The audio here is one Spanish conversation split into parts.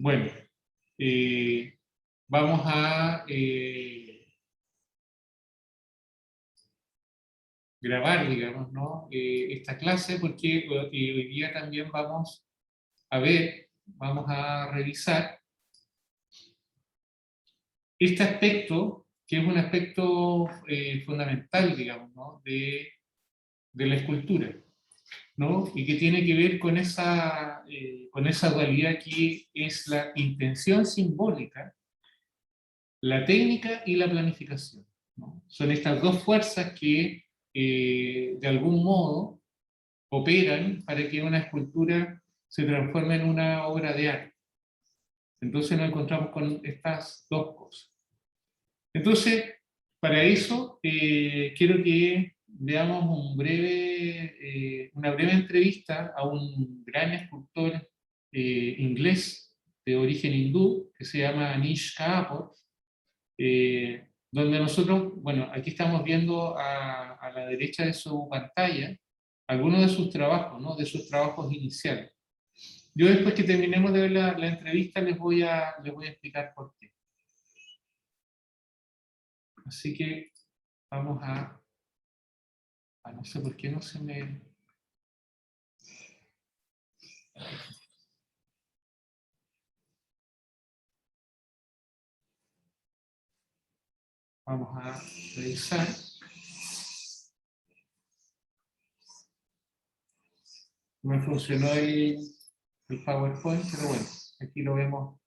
Bueno, vamos a grabar, digamos, ¿no? Esta clase porque hoy día también vamos a ver, vamos a revisar este aspecto, que es un aspecto fundamental, digamos, ¿no? de la escultura, ¿no? Y que tiene que ver con esa dualidad que es la intención simbólica, la técnica y la planificación, ¿no? Son estas dos fuerzas que de algún modo operan para que una escultura se transforme en una obra de arte. Entonces nos encontramos con estas dos cosas. Entonces, para eso quiero que veamos una breve entrevista a un gran escultor inglés de origen hindú que se llama Anish Kapoor, donde nosotros, bueno, aquí estamos viendo a la derecha de su pantalla algunos de sus trabajos, ¿no? De sus trabajos iniciales. Yo después que terminemos de ver la entrevista les voy a explicar por qué. Así que vamos no sé por qué no se me... Vamos a revisar. No me funcionó el PowerPoint, pero bueno, aquí lo vemos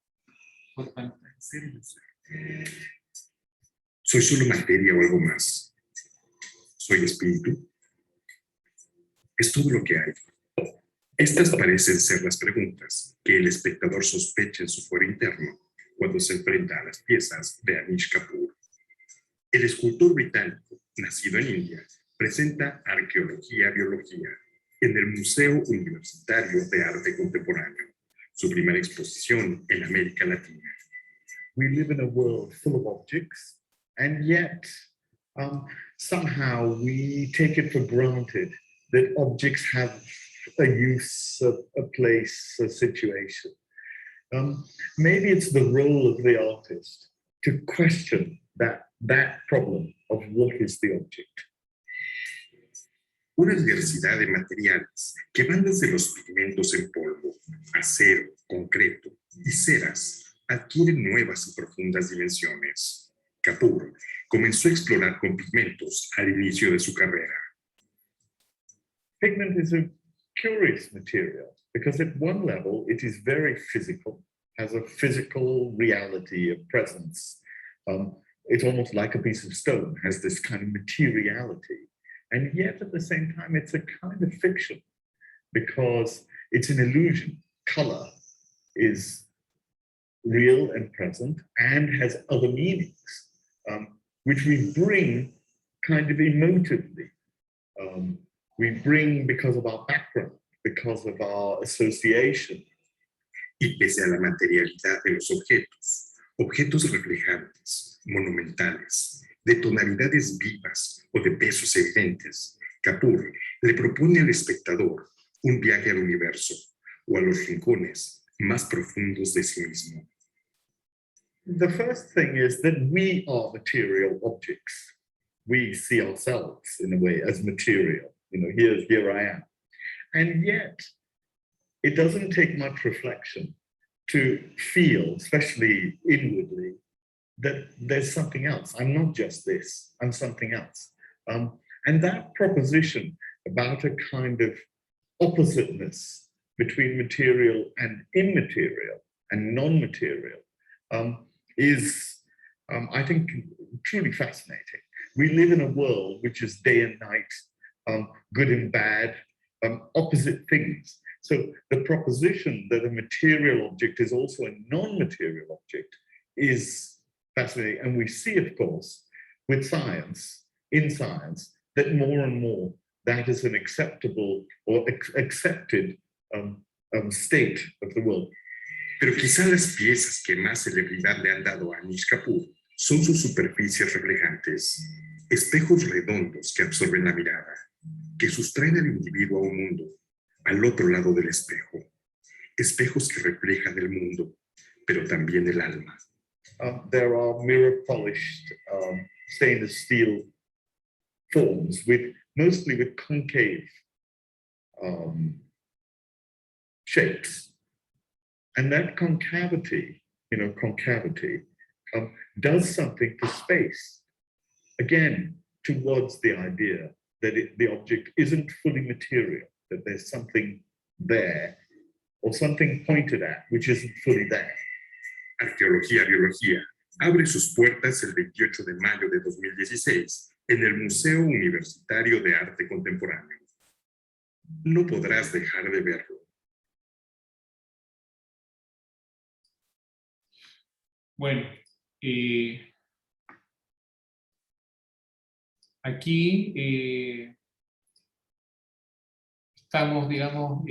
por pantalla. ¿Soy solo materia o algo más? ¿Soy espíritu? Es todo lo que hay. Estas parecen ser las preguntas que el espectador sospecha en su foro interno cuando se enfrenta a las piezas de Anish Kapoor. El escultor británico, nacido en India, presenta arqueología-biología en el Museo Universitario de Arte Contemporáneo, su primera exposición en América Latina. We live in a world full of objects, and yet somehow we take it for granted that objects have a use, a place, a situation. Maybe it's the role of the artist to question that problem of what is the object. Una diversidad de materiales que van desde los pigmentos en polvo, acero, concreto y ceras adquieren nuevas y profundas dimensiones. Kapoor comenzó a explorar con pigmentos al inicio de su carrera. Pigment is a curious material because at one level it is very physical, has a physical reality, a presence. It's almost like a piece of stone, has this kind of materiality. And yet at the same time, it's a kind of fiction because it's an illusion. Color is real and present and has other meanings, which we bring kind of emotively. We bring because of our background, because of our association. Y pese a la materialidad de los objetos reflejantes, monumentales, de tonalidades vivas o de pesos evidentes, Kapoor le propone al espectador un viaje al universo o a los rincones más profundos de sí mismo. The first thing is that we are material objects. We see ourselves in a way as material. You know, here I am. And yet, it doesn't take much reflection to feel, especially inwardly, that there's something else. I'm not just this, I'm something else. And that proposition about a kind of oppositeness between material and immaterial and non-material is, I think, truly fascinating. We live in a world which is day and night, good and bad, opposite things. So the proposition that a material object is also a non-material object is fascinating. And we see, of course, with science, in science, that more and more that is an acceptable or accepted state of the world. Pero quizá las piezas que más celebridad le han dado a Anish Kapoor son sus superficies reflejantes, espejos redondos que absorben la mirada, que sustraen al individuo a un mundo, al otro lado del espejo, espejos que reflejan el mundo, pero también el alma. There are mirror polished stainless steel forms mostly with concave shapes. And that concavity, does something to space. Again, towards the idea that the object isn't fully material, that there's something there, or something pointed at, which isn't fully there. Arqueología Biología abre sus puertas el 28 de mayo de 2016 en el Museo Universitario de Arte Contemporáneo. No podrás dejar de verlo. Bueno, aquí estamos, digamos,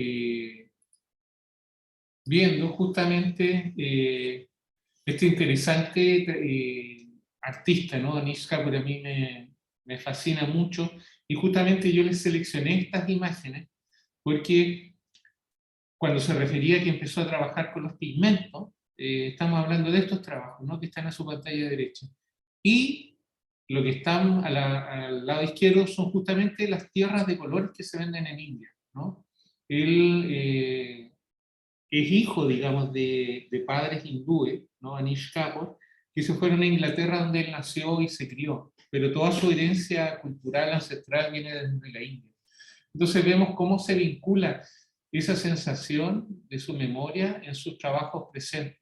viendo justamente este interesante artista, ¿no? Anish Kapoor a mí me fascina mucho, y justamente yo les seleccioné estas imágenes porque cuando se refería a que empezó a trabajar con los pigmentos, estamos hablando de estos trabajos, ¿no? Que están a su pantalla derecha. Y lo que están al lado izquierdo son justamente las tierras de colores que se venden en India, ¿no? Él es hijo, digamos, de padres hindúes, ¿no? Anish Kapoor, que se fueron a Inglaterra donde él nació y se crió, pero toda su herencia cultural ancestral viene desde la India. Entonces vemos cómo se vincula esa sensación de su memoria en sus trabajos presentes.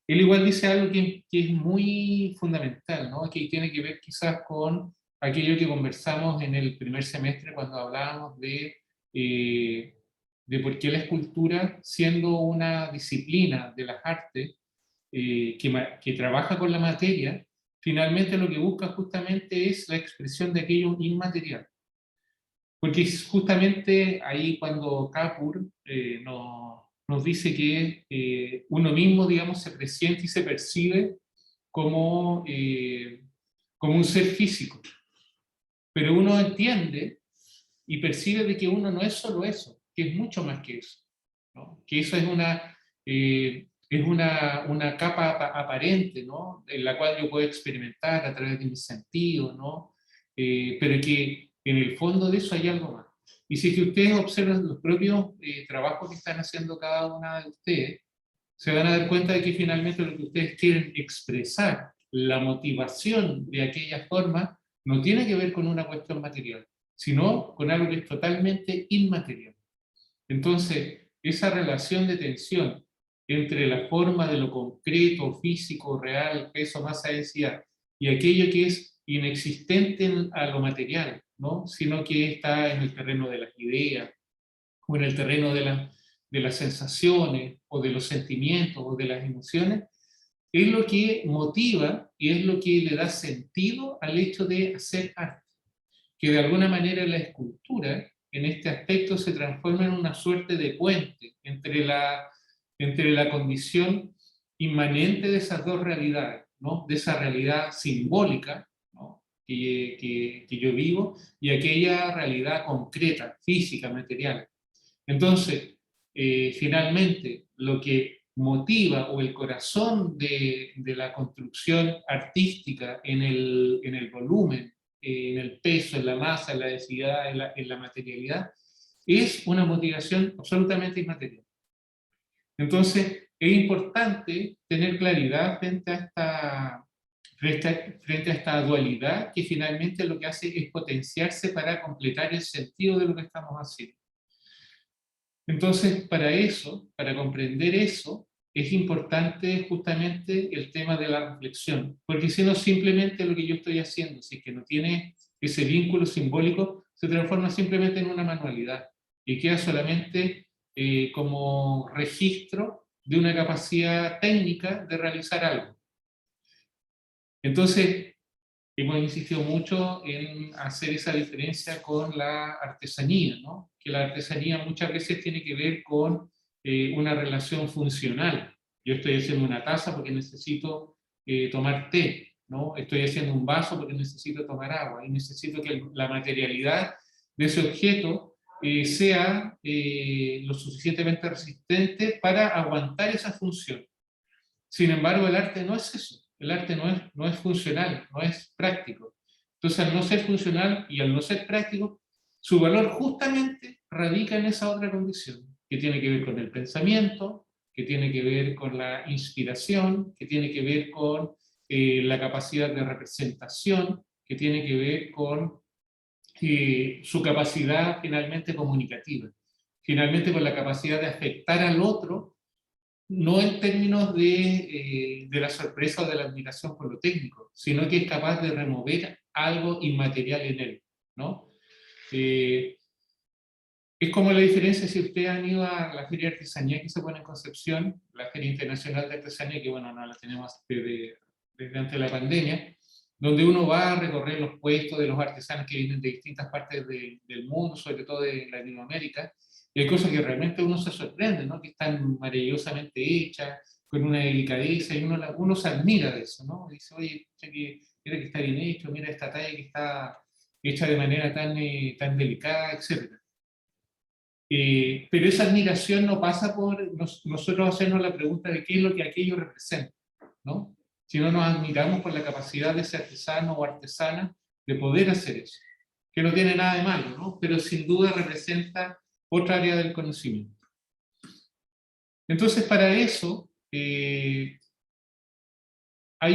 Él igual dice algo que es muy fundamental, ¿no? Que tiene que ver quizás con aquello que conversamos en el primer semestre cuando hablábamos de por qué la escultura, siendo una disciplina de las artes que trabaja con la materia, finalmente lo que busca justamente es la expresión de aquello inmaterial. Porque es justamente ahí cuando Kapoor nos dice que uno mismo, digamos, se presiente y se percibe como un ser físico. Pero uno entiende y percibe de que uno no es solo eso, que es mucho más que eso, ¿no? Que eso es una capa aparente, ¿no? En la cual yo puedo experimentar a través de mis sentidos, ¿no? Pero que en el fondo de eso hay algo más. Y si que ustedes observan los propios trabajos que están haciendo cada una de ustedes, se van a dar cuenta de que finalmente lo que ustedes quieren expresar, la motivación de aquella forma, no tiene que ver con una cuestión material, sino con algo que es totalmente inmaterial. Entonces, esa relación de tensión entre la forma de lo concreto, físico, real, peso, masa, densidad, y aquello que es inexistente a lo material, ¿no? Sino que está en el terreno de las ideas, o en el terreno de las sensaciones, o de los sentimientos, o de las emociones, es lo que motiva y es lo que le da sentido al hecho de hacer arte. Que de alguna manera la escultura, en este aspecto, se transforma en una suerte de puente entre la condición inmanente de esas dos realidades, ¿no? De esa realidad simbólica, ¿no? que yo vivo, y aquella realidad concreta, física, material. Entonces, finalmente, lo que motiva o el corazón de la construcción artística en el volumen, en el peso, en la masa, en la densidad, en la materialidad, es una motivación absolutamente inmaterial. Entonces, es importante tener claridad frente a esta dualidad que finalmente lo que hace es potenciarse para completar el sentido de lo que estamos haciendo. Entonces, para eso, para comprender eso, es importante justamente el tema de la reflexión, porque si no, simplemente lo que yo estoy haciendo, si es que no tiene ese vínculo simbólico, se transforma simplemente en una manualidad y queda solamente como registro de una capacidad técnica de realizar algo. Entonces, hemos insistido mucho en hacer esa diferencia con la artesanía, ¿no? Que la artesanía muchas veces tiene que ver con una relación funcional. Yo estoy haciendo una taza porque necesito tomar té, ¿no? Estoy haciendo un vaso porque necesito tomar agua, y necesito que la materialidad de ese objeto sea lo suficientemente resistente para aguantar esa función. Sin embargo, el arte no es eso. El arte no es funcional, no es práctico. Entonces, al no ser funcional y al no ser práctico, su valor justamente radica en esa otra condición, que tiene que ver con el pensamiento, que tiene que ver con la inspiración, que tiene que ver con la capacidad de representación, que tiene que ver con su capacidad finalmente comunicativa, finalmente con la capacidad de afectar al otro, no en términos de la sorpresa o de la admiración por lo técnico, sino que es capaz de remover algo inmaterial en él, ¿no? Es como la diferencia si ustedes han ido a la Feria de Artesanía que se pone en Concepción, la Feria Internacional de Artesanía, que bueno, no la tenemos desde antes de la pandemia, donde uno va a recorrer los puestos de los artesanos que vienen de distintas partes del mundo, sobre todo de Latinoamérica, y hay cosas que realmente uno se sorprende, ¿no? Que están maravillosamente hechas, con una delicadeza, y uno se admira de eso, ¿no? Y dice, oye, mira que está bien hecho, mira esta talla que está hecha de manera tan delicada, etc. Pero esa admiración no pasa por nosotros hacernos la pregunta de qué es lo que aquello representa, ¿no? Sino nos admiramos por la capacidad de ese artesano o artesana de poder hacer eso, que no tiene nada de malo, ¿no? Pero sin duda representa otra área del conocimiento. Entonces, para eso, hay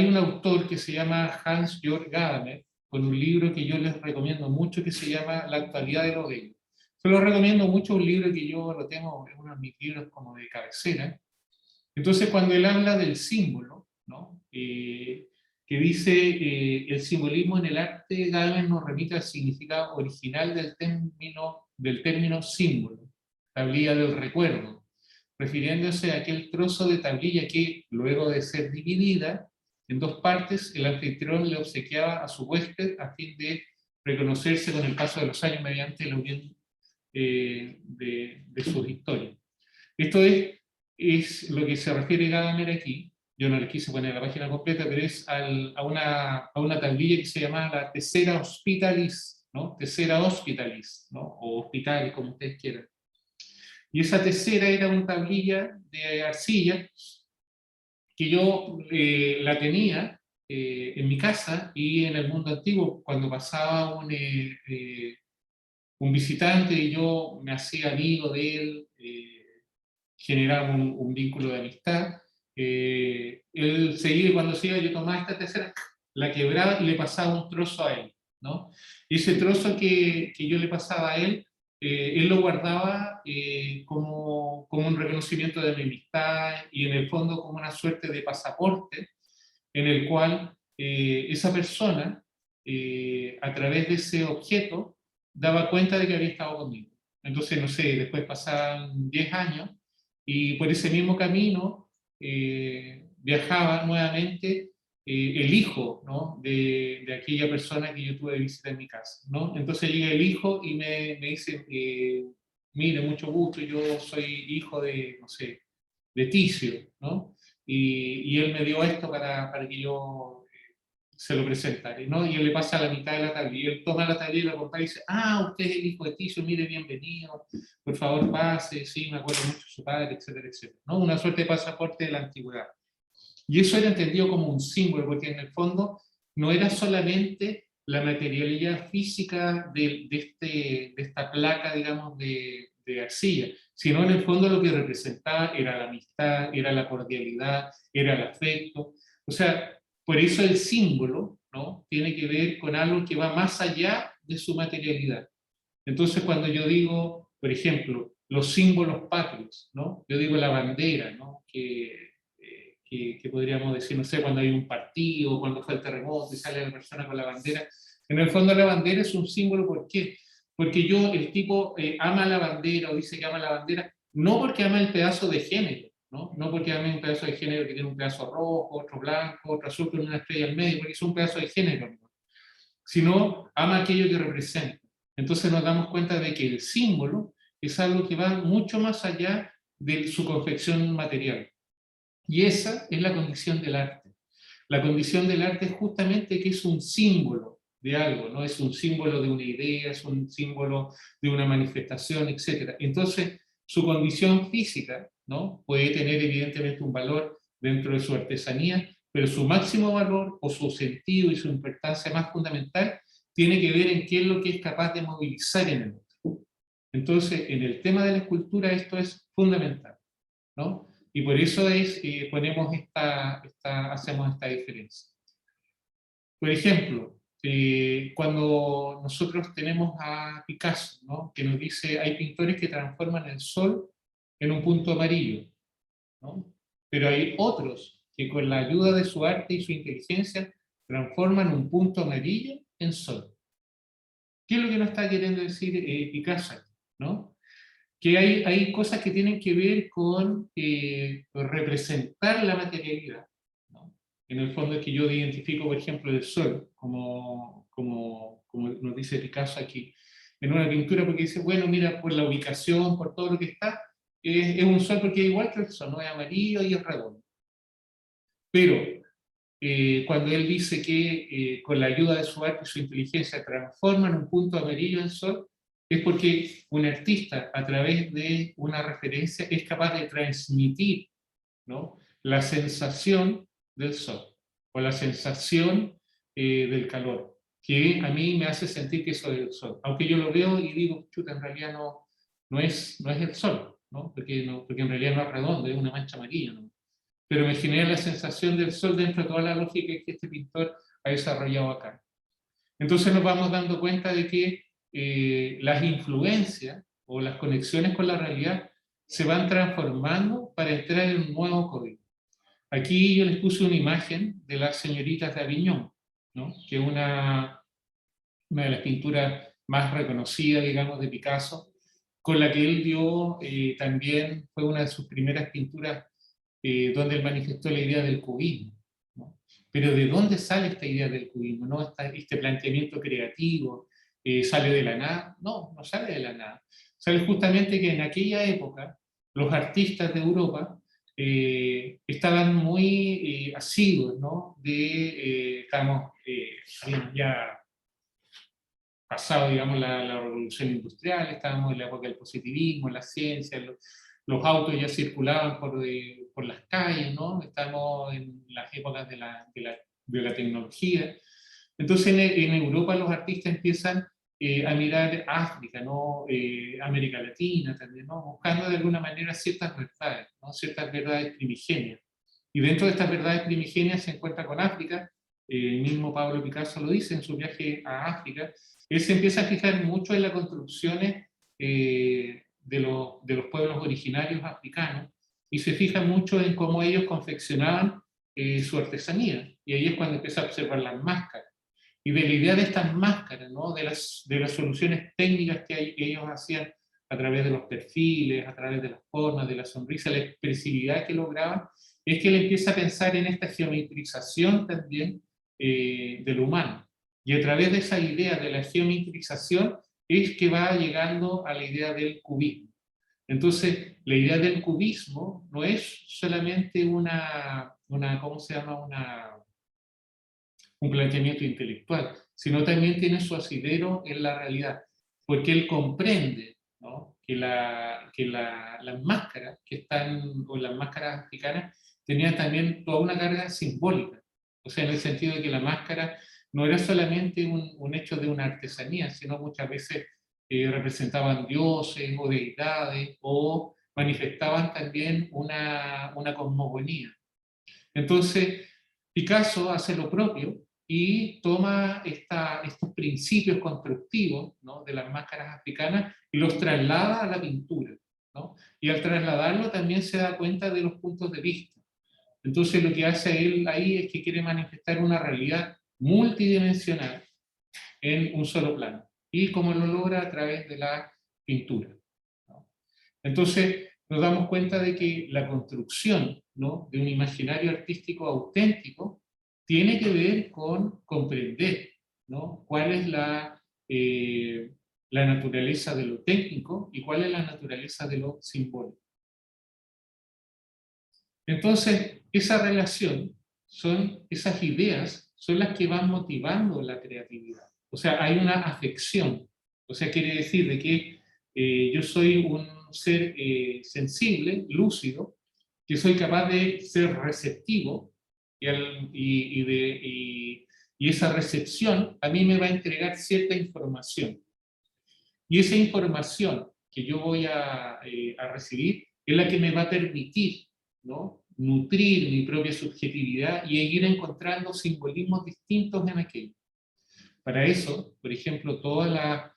un autor que se llama Hans-Jörg Gadamer, con un libro que yo les recomiendo mucho, que se llama La actualidad de lo bello. Se lo recomiendo mucho, un libro que yo lo tengo en uno de mis libros como de cabecera. Entonces, cuando él habla del símbolo, ¿no? Que dice el simbolismo en el arte, Gadamer nos remite al significado original del término símbolo, tablilla del recuerdo, refiriéndose a aquel trozo de tablilla que, luego de ser dividida en dos partes, el anfitrión le obsequiaba a su huésped a fin de reconocerse con el paso de los años mediante la unión de sus historias. Esto es lo que se refiere Gadamer aquí. Yo no le quise poner la página completa, pero es a una tablilla que se llama la Tessera Hospitalis, ¿no? Tessera Hospitalis, ¿no? O Hospitalis, como ustedes quieran. Y esa tessera era una tablilla de arcilla que yo la tenía en mi casa, y en el mundo antiguo, cuando pasaba un visitante y yo me hacía amigo de él, generaba un vínculo de amistad, él seguía, y cuando se iba yo tomaba esta tessera, la quebraba y le pasaba un trozo a él, ¿no? Y ese trozo que yo le pasaba a él, él lo guardaba como un reconocimiento de mi amistad, y en el fondo como una suerte de pasaporte en el cual esa persona, a través de ese objeto, daba cuenta de que había estado conmigo. Entonces, no sé, después pasaban 10 años y por ese mismo camino viajaba nuevamente el hijo, ¿no? de aquella persona que yo tuve de visita en mi casa, ¿no? Entonces llega el hijo y me dice, mire, mucho gusto, yo soy hijo de, no sé, de Ticio, ¿no? Y él me dio esto para que yo se lo presentara, ¿no? Y él le pasa la mitad de la tablilla, y él toma la tablilla y la compara y dice, ah, usted es el hijo de Ticio, mire, bienvenido, por favor pase, sí, me acuerdo mucho de su padre, etcétera, etcétera, ¿no? Una suerte de pasaporte de la antigüedad. Y eso era entendido como un símbolo, porque en el fondo no era solamente la materialidad física de esta placa, digamos, de arcilla, sino en el fondo lo que representaba era la amistad, era la cordialidad, era el afecto. O sea, por eso el símbolo, ¿no? Tiene que ver con algo que va más allá de su materialidad. Entonces, cuando yo digo, por ejemplo, los símbolos patrios, ¿no? Yo digo la bandera, ¿no? Que podríamos decir, no sé, cuando hay un partido, cuando fue el terremoto y sale la persona con la bandera. En el fondo la bandera es un símbolo, ¿por qué? Porque el tipo ama la bandera o dice que ama la bandera, no porque ama el pedazo de género, ¿no? No porque ama un pedazo de género que tiene un pedazo rojo, otro blanco, otro azul con una estrella al medio, porque es un pedazo de género, ¿no? Sino ama aquello que representa. Entonces nos damos cuenta de que el símbolo es algo que va mucho más allá de su confección material. Y esa es la condición del arte. La condición del arte es justamente que es un símbolo de algo, no es un símbolo de una idea, es un símbolo de una manifestación, etc. Entonces, su condición física, ¿no? Puede tener evidentemente un valor dentro de su artesanía, pero su máximo valor o su sentido y su importancia más fundamental tiene que ver en qué es lo que es capaz de movilizar en el otro. Entonces, en el tema de la escultura esto es fundamental, ¿no? Y por eso es, hacemos esta diferencia. Por ejemplo, cuando nosotros tenemos a Picasso, ¿no? Que nos dice, hay pintores que transforman el sol en un punto amarillo, ¿no? Pero hay otros que con la ayuda de su arte y su inteligencia transforman un punto amarillo en sol. ¿Qué es lo que nos está queriendo decir Picasso? ¿No? Que hay cosas que tienen que ver con representar la materialidad, ¿no? En el fondo es que yo identifico, por ejemplo, el sol, como nos dice Picasso aquí, en una pintura, porque dice, bueno, mira, por la ubicación, por todo lo que está, es un sol porque es igual que el sol, no es amarillo y es redondo. Pero cuando él dice que con la ayuda de su arte y su inteligencia transforman un punto amarillo en sol, es porque un artista a través de una referencia es capaz de transmitir, ¿no? La sensación del sol o la sensación del calor, que a mí me hace sentir que eso es el sol. Aunque yo lo veo y digo, chuta, en realidad no es el sol, ¿no? Porque en realidad no es redondo, es una mancha amarilla, ¿no? Pero me genera la sensación del sol dentro de toda la lógica que este pintor ha desarrollado acá. Entonces nos vamos dando cuenta de que las influencias o las conexiones con la realidad se van transformando para entrar en un nuevo código. Aquí yo les puse una imagen de las señoritas de Aviñón, ¿no? Que es una de las pinturas más reconocidas, digamos, de Picasso, con la que él dio también, fue una de sus primeras pinturas donde él manifestó la idea del cubismo, ¿no? Pero ¿de dónde sale esta idea del cubismo? ¿No? Este planteamiento creativo sale de la nada. No sale de la nada. Sale justamente que en aquella época los artistas de Europa estaban muy asiduos, ¿no? Habíamos ya pasado, digamos, la revolución industrial, estábamos en la época del positivismo, la ciencia, los autos ya circulaban por las calles, ¿no? Estamos en las épocas de la tecnología. Entonces en Europa los artistas empiezan a mirar África, ¿no? América Latina también, ¿no? Buscando de alguna manera ciertas verdades, ¿no? Ciertas verdades primigenias. Y dentro de estas verdades primigenias se encuentra con África. El mismo Pablo Picasso lo dice en su viaje a África. Él se empieza a fijar mucho en las construcciones de los pueblos originarios africanos y se fija mucho en cómo ellos confeccionaban su artesanía. Y ahí es cuando empieza a observar las máscaras. Y de la idea de estas máscaras, ¿no? de las soluciones técnicas que ellos hacían a través de los perfiles, a través de las formas, de la sonrisa, la expresividad que lograban, es que él empieza a pensar en esta geometrización también de lo humano. Y a través de esa idea de la geometrización es que va llegando a la idea del cubismo. Entonces, la idea del cubismo no es solamente ¿cómo se llama? Un planteamiento intelectual, sino también tiene su asidero en la realidad, porque él comprende, ¿no? que las máscaras que están, o las máscaras africanas, tenían también toda una carga simbólica, o sea, en el sentido de que la máscara no era solamente un hecho de una artesanía, sino muchas veces representaban dioses o deidades, o manifestaban también una cosmogonía. Entonces, Picasso hace lo propio y toma estos principios constructivos, ¿no? de las máscaras africanas y los traslada a la pintura, ¿no? Y al trasladarlo también se da cuenta de los puntos de vista. Entonces lo que hace él ahí es que quiere manifestar una realidad multidimensional en un solo plano. Y como lo logra a través de la pintura, ¿no? Entonces nos damos cuenta de que la construcción, ¿no? de un imaginario artístico auténtico tiene que ver con comprender, ¿no? cuál es la naturaleza de lo técnico y cuál es la naturaleza de lo simbólico. Entonces, esa relación, esas ideas, son las que van motivando la creatividad. O sea, hay una afección. O sea, quiere decir de que yo soy un ser sensible, lúcido, que soy capaz de ser receptivo y esa recepción a mí me va a entregar cierta información. Y esa información que yo voy a recibir es la que me va a permitir, ¿no?, nutrir mi propia subjetividad y ir encontrando simbolismos distintos en aquello. Para eso, por ejemplo, todas las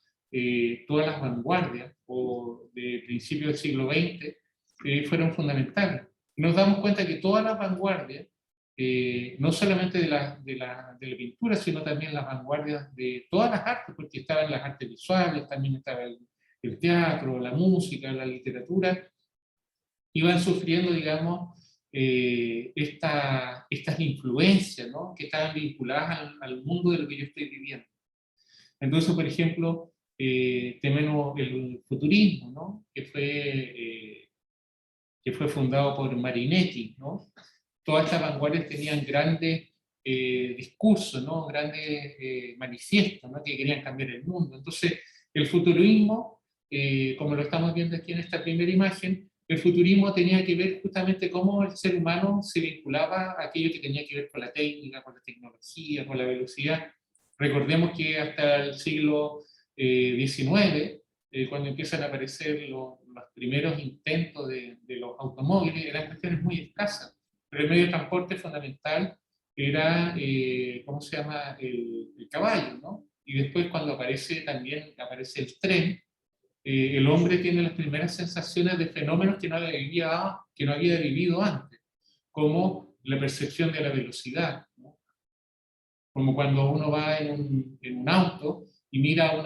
vanguardias de principios del siglo XX fueron fundamentales. Nos damos cuenta que todas las vanguardias, no solamente de la pintura, sino también las vanguardias de todas las artes, porque estaban las artes visuales, también estaba el teatro, la música, la literatura, iban sufriendo, digamos, estas influencias, ¿no?, que estaban vinculadas al mundo de lo que yo estoy viviendo. Entonces, por ejemplo, tenemos el futurismo, ¿no?, que fue fundado por Marinetti, ¿no? Todas estas vanguardias tenían grandes discursos, ¿no?, grandes manifiestos, ¿no?, que querían cambiar el mundo. Entonces, el futurismo, como lo estamos viendo aquí en esta primera imagen, el futurismo tenía que ver justamente cómo el ser humano se vinculaba a aquello que tenía que ver con la técnica, con la tecnología, con la velocidad. Recordemos que hasta el siglo XIX, cuando empiezan a aparecer los primeros intentos de los automóviles, eran cuestiones muy escasas. Pero el medio de transporte fundamental era, ¿cómo se llama?, el caballo, ¿no? Y después cuando aparece el tren, el hombre tiene las primeras sensaciones de fenómenos que no había vivido antes, como la percepción de la velocidad, ¿no? Como cuando uno va en un auto y mira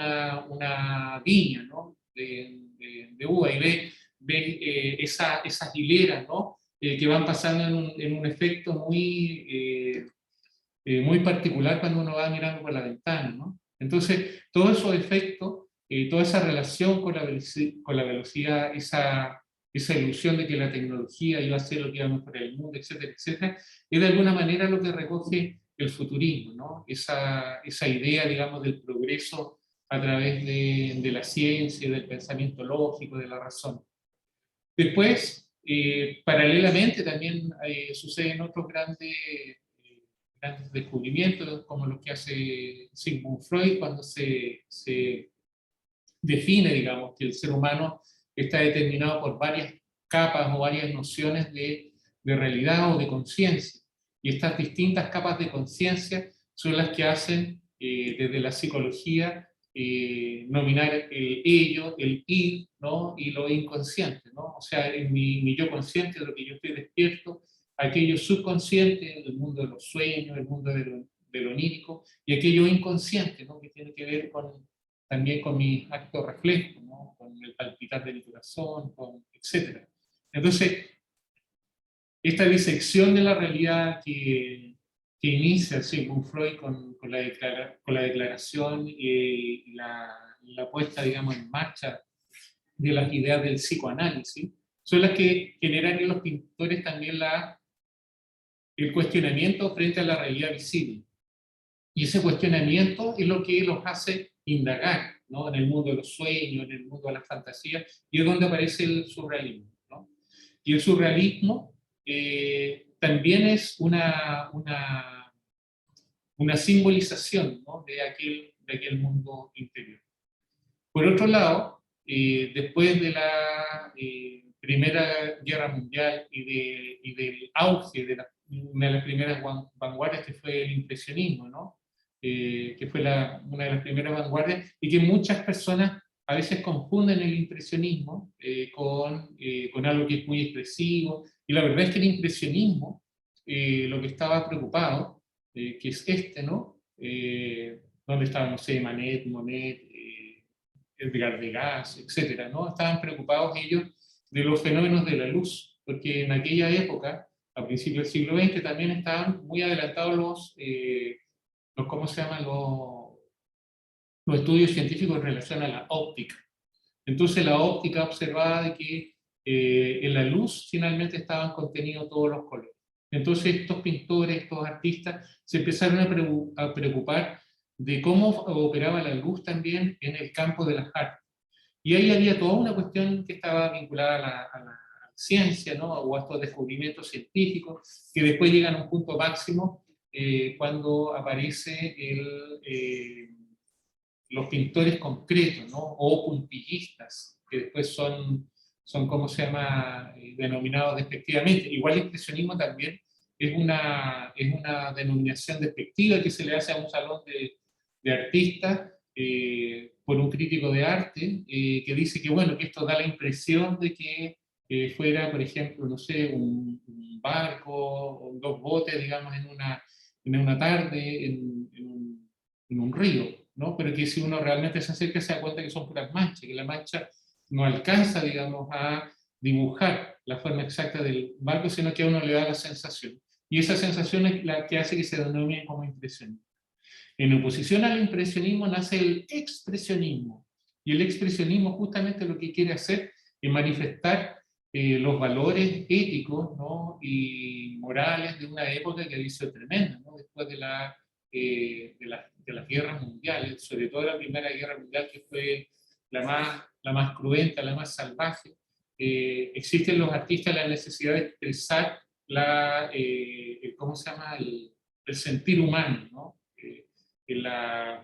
una viña, ¿no?, de uva y ve esas hileras, ¿no?, que van pasando en un efecto muy particular cuando uno va mirando por la ventana, ¿no? Entonces, todos esos efectos, toda esa relación con la velocidad, esa ilusión de que la tecnología iba a ser lo que iba a mejorar el mundo, etcétera, etcétera, es de alguna manera lo que recoge el futurismo, ¿no? Esa idea, digamos, del progreso a través de la ciencia, del pensamiento lógico, de la razón. Después, paralelamente, también suceden otros grandes descubrimientos, como los que hace Sigmund Freud cuando se define, digamos, que el ser humano está determinado por varias capas o varias nociones de realidad o de conciencia. Y estas distintas capas de conciencia son las que hacen, desde la psicología, nominar el ello, el id, ¿no?, y lo inconsciente, ¿no? O sea, en mi yo consciente, de lo que yo estoy despierto, aquello subconsciente, el mundo de los sueños, el mundo de lo onírico, y aquello inconsciente, ¿no?, que tiene que ver también con mis actos reflejos, ¿no?, con el palpitar de mi corazón, etc. Entonces, esta disección de la realidad que inicia Sigmund Freud con la declaración y la puesta, digamos, en marcha de las ideas del psicoanálisis, son las que generan en los pintores también el cuestionamiento frente a la realidad visible. Y ese cuestionamiento es lo que los hace indagar, ¿no?, en el mundo de los sueños, en el mundo de la fantasía, y es donde aparece el surrealismo, ¿no? Y el surrealismo también es una simbolización, ¿no?, de aquel mundo interior. Por otro lado, después de la Primera Guerra Mundial y del auge de una de las primeras vanguardias, que fue el impresionismo, ¿no?, que fue una de las primeras vanguardias, y que muchas personas a veces confunden el impresionismo con algo que es muy expresivo, y la verdad es que el impresionismo, lo que estaba preocupado, que es ¿no? Donde estaban, no sé, Manet, Monet, Edgar Degas, etcétera, ¿no? Estaban preocupados ellos de los fenómenos de la luz, porque en aquella época, a principios del siglo XX, también estaban muy adelantados ¿cómo se llaman? Los estudios científicos en relación a la óptica. Entonces la óptica observaba de que en la luz finalmente estaban contenidos todos los colores. Entonces estos pintores, estos artistas, se empezaron a preocupar de cómo operaba la luz también en el campo de las artes. Y ahí había toda una cuestión que estaba vinculada a la ciencia, ¿no? O a estos descubrimientos científicos, que después llegan a un punto máximo cuando aparece los pintores concretos, ¿no? O puntillistas, que después son ¿cómo se llama?, denominados despectivamente. Igual el impresionismo también es una denominación despectiva que se le hace a un salón de artistas por un crítico de arte que dice que, bueno, que esto da la impresión de que fuera, por ejemplo, no sé, un barco o dos botes, digamos, en una tarde en un río, ¿no? Pero que si uno realmente se acerca se da cuenta que son puras manchas, que la mancha no alcanza, digamos, a dibujar la forma exacta del barco, sino que a uno le da la sensación. Y esa sensación es la que hace que se denomine como impresionismo. En oposición al impresionismo nace el expresionismo. Y el expresionismo justamente lo que quiere hacer es manifestar los valores éticos, ¿no?, y morales de una época que había sido tremenda, ¿no?, después de las guerras mundiales, sobre todo la Primera Guerra Mundial, que fue la más cruenta, la más salvaje. Existen los artistas la necesidad de expresar ¿cómo se llama?, el sentir humano, ¿no? La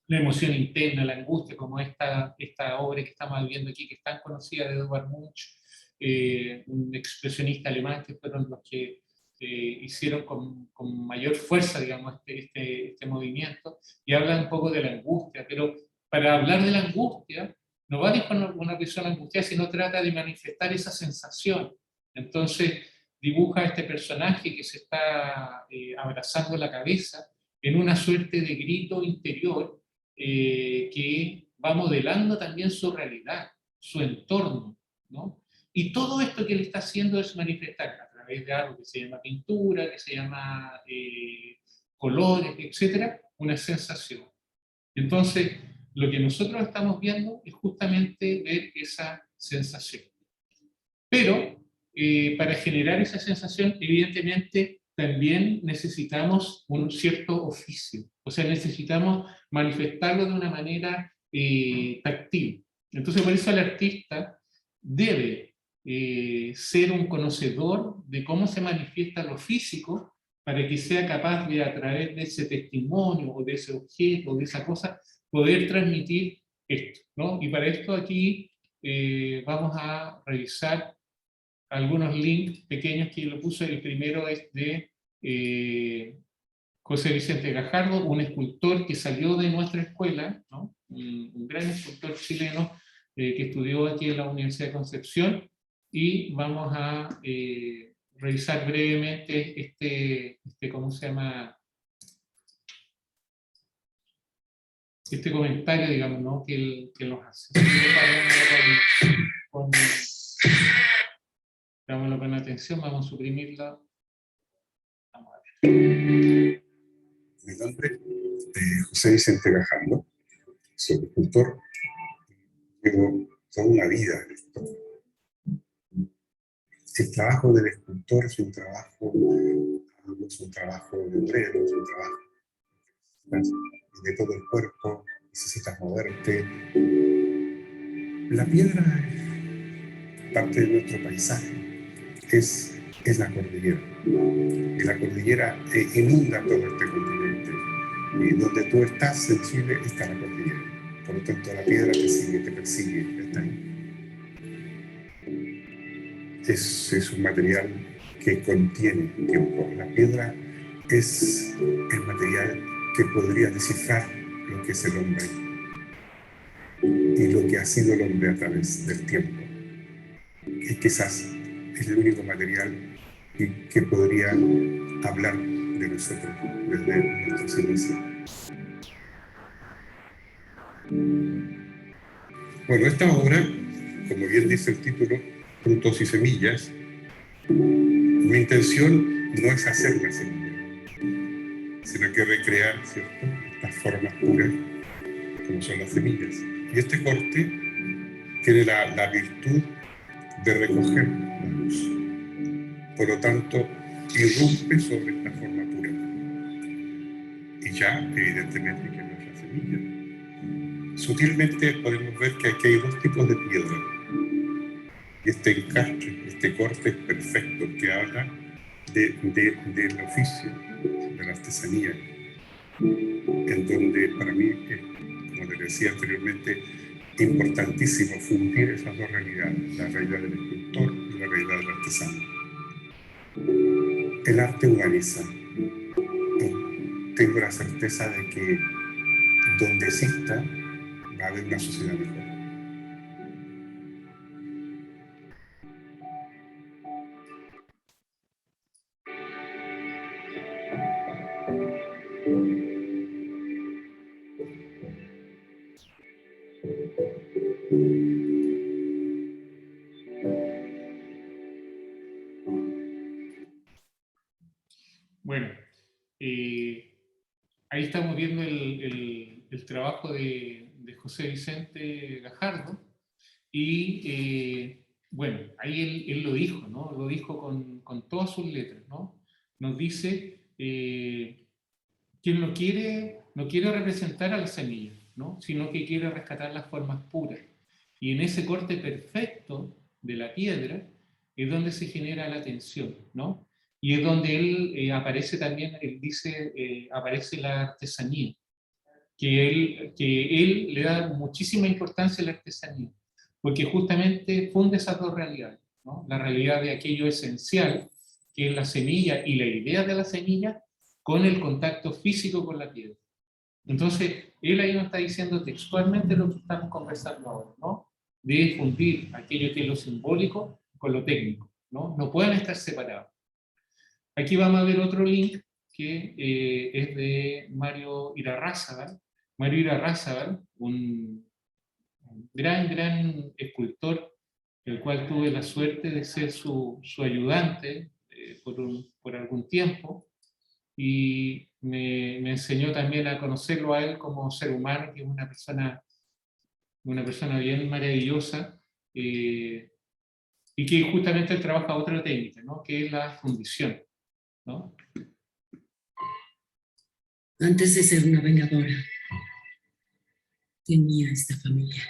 emoción interna, la angustia, como esta obra que estamos viendo aquí, que es tan conocida, de Edvard Munch, un expresionista alemán, que fueron los que hicieron con mayor fuerza, digamos, este movimiento, y hablan un poco de la angustia, pero para hablar de la angustia, no va a ir con una persona angustiada, sino trata de manifestar esa sensación. Entonces dibuja a este personaje que se está abrazando la cabeza en una suerte de grito interior que va modelando también su realidad, su entorno, ¿no? Y todo esto que él está haciendo es manifestar a través de algo que se llama pintura, que se llama colores, etcétera, una sensación. Entonces, lo que nosotros estamos viendo es justamente ver esa sensación. Pero para generar esa sensación, evidentemente, también necesitamos un cierto oficio. O sea, necesitamos manifestarlo de una manera táctil. Entonces, por eso el artista debe ser un conocedor de cómo se manifiesta lo físico, para que sea capaz de, a través de ese testimonio, o de ese objeto, o de esa cosa, poder transmitir esto, ¿no? Y para esto aquí vamos a revisar algunos links pequeños que lo puse. El primero es de José Vicente Gajardo, un escultor que salió de nuestra escuela, ¿no? Un gran escultor chileno que estudió aquí en la Universidad de Concepción, y vamos a revisar brevemente ¿cómo se llama?, este comentario, digamos, ¿no?, que él nos hace. Dámoslo con atención, vamos a suprimirla. Vamos a ver. Mi nombre es José Vicente Gajardo, soy escultor. Llevo toda una vida en esto. El trabajo del escultor es un trabajo de obrero, es un trabajo de todo el cuerpo, necesitas moverte. La piedra es parte de nuestro paisaje, es la cordillera. Y la cordillera inunda todo este continente. Y donde tú estás en Chile está la cordillera. Por lo tanto, la piedra te sigue, te persigue, está ahí. Es un material que contiene tiempo. La piedra es el material que podría descifrar lo que es el hombre y lo que ha sido el hombre a través del tiempo. Y quizás es el único material que podría hablar de nosotros desde nuestros inicios. Bueno, esta obra, como bien dice el título, Frutos y Semillas, mi intención no es hacer la semilla, sino que recrear, ¿cierto?, estas formas puras, como son las semillas. Y este corte tiene la virtud de recoger la luz. Por lo tanto, irrumpe sobre esta forma pura. Y ya, evidentemente, que no es la semilla. Sutilmente podemos ver que aquí hay dos tipos de piedra. Y este encastre, este corte es perfecto que habla del oficio, de la artesanía, en donde para mí, como les decía anteriormente, importantísimo fundir esas dos realidades, la realidad del escultor y la realidad del artesano. El arte humaniza. Tengo la certeza de que donde exista va a haber una sociedad mejor. Bueno, ahí estamos viendo el trabajo de José Vicente Gajardo y bueno, ahí él lo dijo, ¿no? Lo dijo con todas sus letras, ¿no? Nos dice quien no quiere representar a la semilla, ¿no? Sino que quiere rescatar las formas puras. Y en ese corte perfecto de la piedra es donde se genera la tensión, ¿no? Y es donde él aparece también, él dice, aparece la artesanía, que él le da muchísima importancia a la artesanía, porque justamente funde esas dos realidades, ¿no? La realidad de aquello esencial, que es la semilla y la idea de la semilla, con el contacto físico con la piedra. Entonces, él ahí nos está diciendo textualmente lo que estamos conversando ahora, ¿no? De fundir aquello que es lo simbólico con lo técnico, ¿no? No pueden estar separados. Aquí vamos a ver otro link que es de Mario Irarrázaval. Mario Irarrázaval, un gran escultor, el cual tuve la suerte de ser su ayudante por algún tiempo, y me enseñó también a conocerlo a él como ser humano, que es una persona bien maravillosa, y que justamente él trabaja otra técnica, ¿no? Que es la fundición, ¿no? Antes de ser una vengadora, tenía esta familia.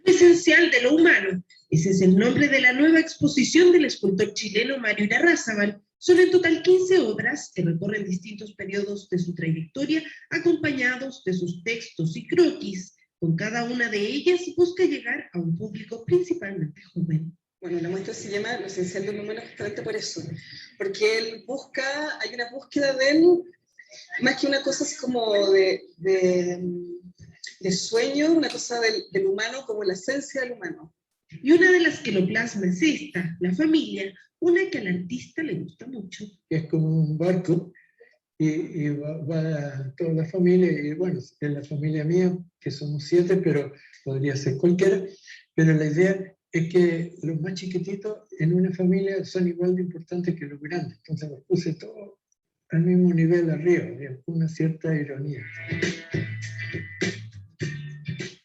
Lo esencial de lo humano. Ese es el nombre de la nueva exposición del escultor chileno Mario Irarrázaval. Son en total 15 obras que recorren distintos periodos de su trayectoria, acompañados de sus textos y croquis. Con cada una de ellas busca llegar a un público principalmente joven. Bueno, la muestra se llama Lo esencial del humano justamente por eso, porque él busca, hay una búsqueda de él, más que una cosa así como de sueño, una cosa del humano como la esencia del humano. Y una de las que lo plasma es esta, la familia, una que al artista le gusta mucho. Es como un barco y va toda la familia, y bueno, es la familia mía, que somos 7, pero podría ser cualquiera, pero la idea es que los más chiquititos en una familia son igual de importantes que los grandes, entonces los puse todos al mismo nivel arriba, con una cierta ironía.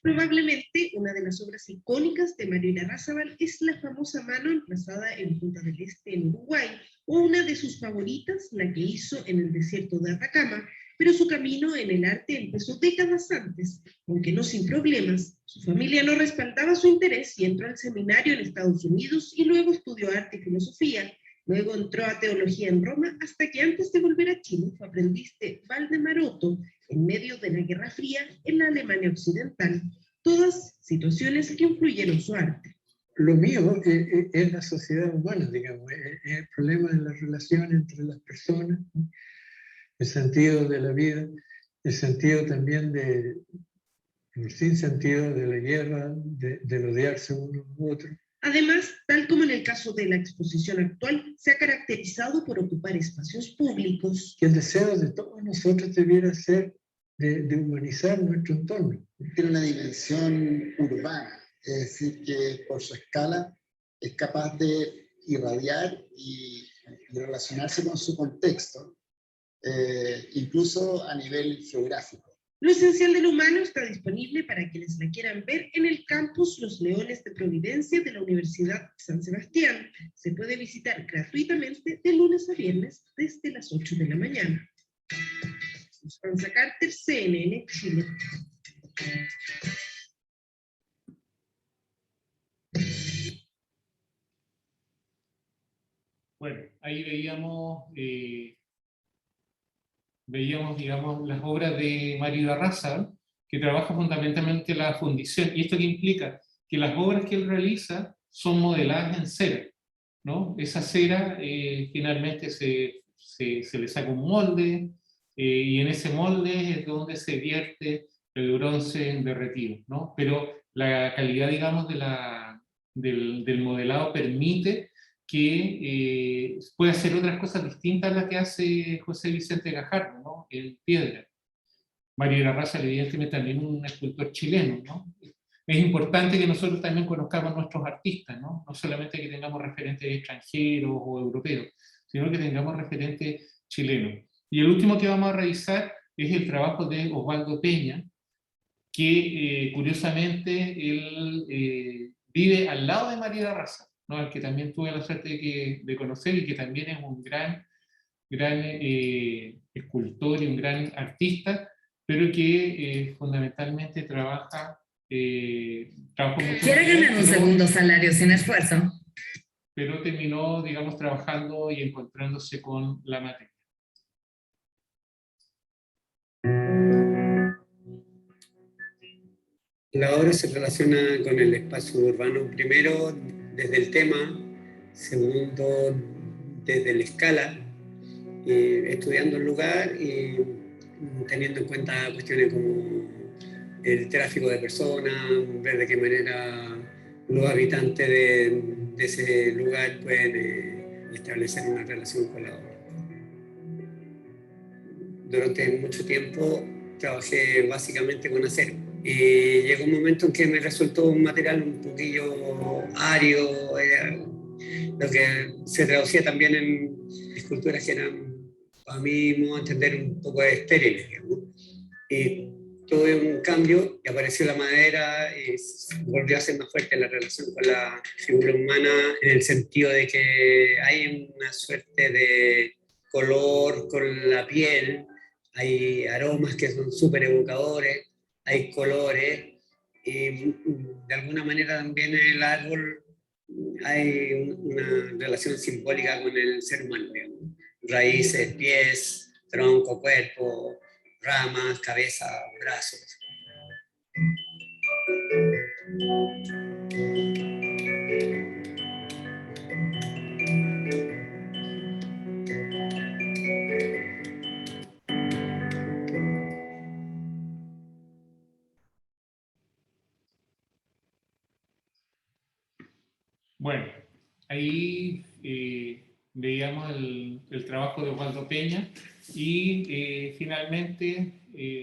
Probablemente una de las obras icónicas de Mario Irarrázaval es la famosa mano emplazada en Punta del Este, en Uruguay, o una de sus favoritas, la que hizo en el desierto de Atacama, pero su camino en el arte empezó décadas antes, aunque no sin problemas. Su familia no respaldaba su interés y entró al seminario en Estados Unidos y luego estudió arte y filosofía. Luego entró a teología en Roma hasta que antes de volver a Chile fue aprendiz de Valdemar en medio de la Guerra Fría en la Alemania Occidental. Todas situaciones que influyeron su arte. Lo mío es la sociedad humana, digamos, es el problema de la relación entre las personas, ¿no? El sentido de la vida, el sentido también el sinsentido de la guerra, de odiarse uno u otro. Además, tal como en el caso de la exposición actual, se ha caracterizado por ocupar espacios públicos. Que el deseo de todos nosotros debiera ser de humanizar nuestro entorno. Tiene una dimensión urbana, es decir, que por su escala es capaz de irradiar y relacionarse con su contexto, incluso a nivel geográfico. Lo esencial del humano está disponible para quienes la quieran ver en el campus Los Leones de Providencia de la Universidad San Sebastián. Se puede visitar gratuitamente de lunes a viernes desde las 8 de la mañana. Marcos. Franza Carter, CNN, Chile. Bueno, ahí veíamos, digamos, las obras de Mario Barraza, que trabaja fundamentalmente la fundición. ¿Y esto qué implica? Que las obras que él realiza son modeladas en cera, ¿no? Esa cera finalmente se le saca un molde, y en ese molde es donde se vierte el bronce derretido, ¿no? Pero la calidad, digamos, del modelado permite que puede hacer otras cosas distintas a las que hace José Vicente Gajardo, ¿no? En piedra. Mario de la Raza, evidentemente, también un escultor chileno, ¿no? Es importante que nosotros también conozcamos a nuestros artistas, ¿no? No solamente que tengamos referentes extranjeros o europeos, sino que tengamos referentes chilenos. Y el último que vamos a revisar es el trabajo de Osvaldo Peña, que curiosamente él vive al lado de Mario de la Raza, ¿no? Al que también tuve la suerte de conocer y que también es un gran escultor y un gran artista, pero que fundamentalmente trabajó mucho. ¿Quiere ganar un segundo salario sin esfuerzo? Pero terminó, digamos, trabajando y encontrándose con la materia. La obra se relaciona con el espacio urbano, primero desde el tema, segundo desde la escala, estudiando el lugar y teniendo en cuenta cuestiones como el tráfico de personas, ver de qué manera los habitantes de ese lugar pueden establecer una relación con la obra. Durante mucho tiempo trabajé básicamente con acero. Y llegó un momento en que me resultó un material un poquillo árido, lo que se traducía también en esculturas que eran, para mí, modo entender, un poco estériles, digamos. Y tuve un cambio y apareció la madera y volvió a ser más fuerte la relación con la figura humana, en el sentido de que hay una suerte de color con la piel, hay aromas que son súper evocadores, hay colores, y de alguna manera también en el árbol hay una relación simbólica con el ser humano, digamos. Raíces, pies, tronco, cuerpo, ramas, cabeza, brazos. Bueno, ahí veíamos el trabajo de Osvaldo Peña y finalmente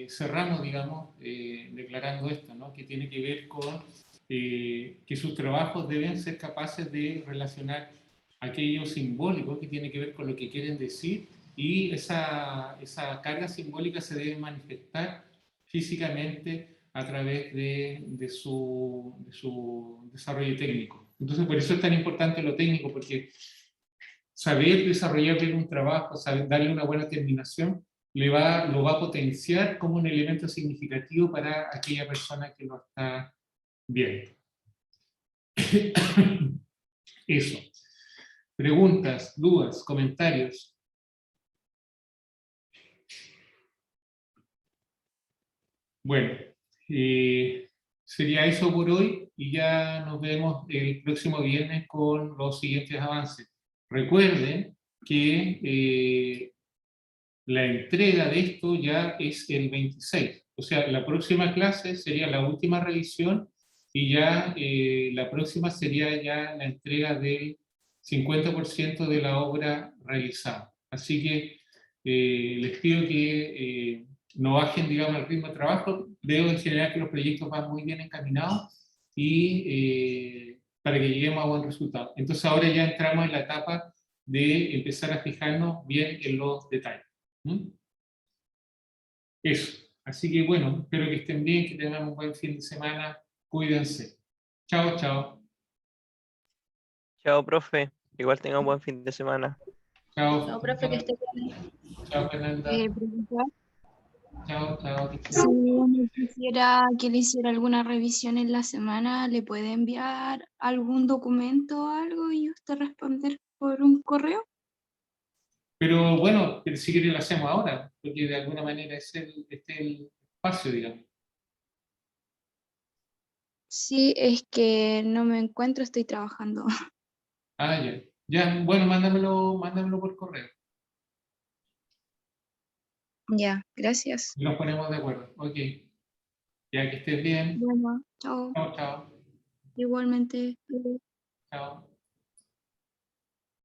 cerramos, digamos, declarando esto, ¿no? Que tiene que ver con que sus trabajos deben ser capaces de relacionar aquello simbólico que tiene que ver con lo que quieren decir, y esa carga simbólica se debe manifestar físicamente a través de su desarrollo técnico. Entonces, por eso es tan importante lo técnico, porque saber desarrollar bien un trabajo, saber darle una buena terminación, lo va a potenciar como un elemento significativo para aquella persona que lo está viendo. Eso. Preguntas, dudas, comentarios. Bueno, sería eso por hoy y ya nos vemos el próximo viernes con los siguientes avances. Recuerden que la entrega de esto ya es el 26. O sea, la próxima clase sería la última revisión y ya la próxima sería ya la entrega del 50% de la obra realizada. Así que les pido que no bajen, digamos, el ritmo de trabajo. Veo en general que los proyectos van muy bien encaminados y para que lleguemos a buen resultado. Entonces ahora ya entramos en la etapa de empezar a fijarnos bien en los detalles. Eso. Así que bueno, espero que estén bien, que tengan un buen fin de semana. Cuídense. Chao, chao. Chao, profe. Igual tenga un buen fin de semana. Chao. No, profe, que esté bien. Chao, Fernanda. Preguntar. Chao, chao. que estés Si bien. uno quisiera que le hiciera alguna revisión en la semana, le puede enviar algún documento o algo y usted responder por un correo. Pero bueno, pero si quiere lo hacemos ahora, porque de alguna manera es el espacio, digamos. Sí, es que no me encuentro, estoy trabajando. Ah, ya. Ya, bueno, mándamelo por correo. Ya, gracias. Y nos ponemos de acuerdo. Ok. Ya que estés bien. Bueno, chao. Chao, chao. Igualmente. Chao.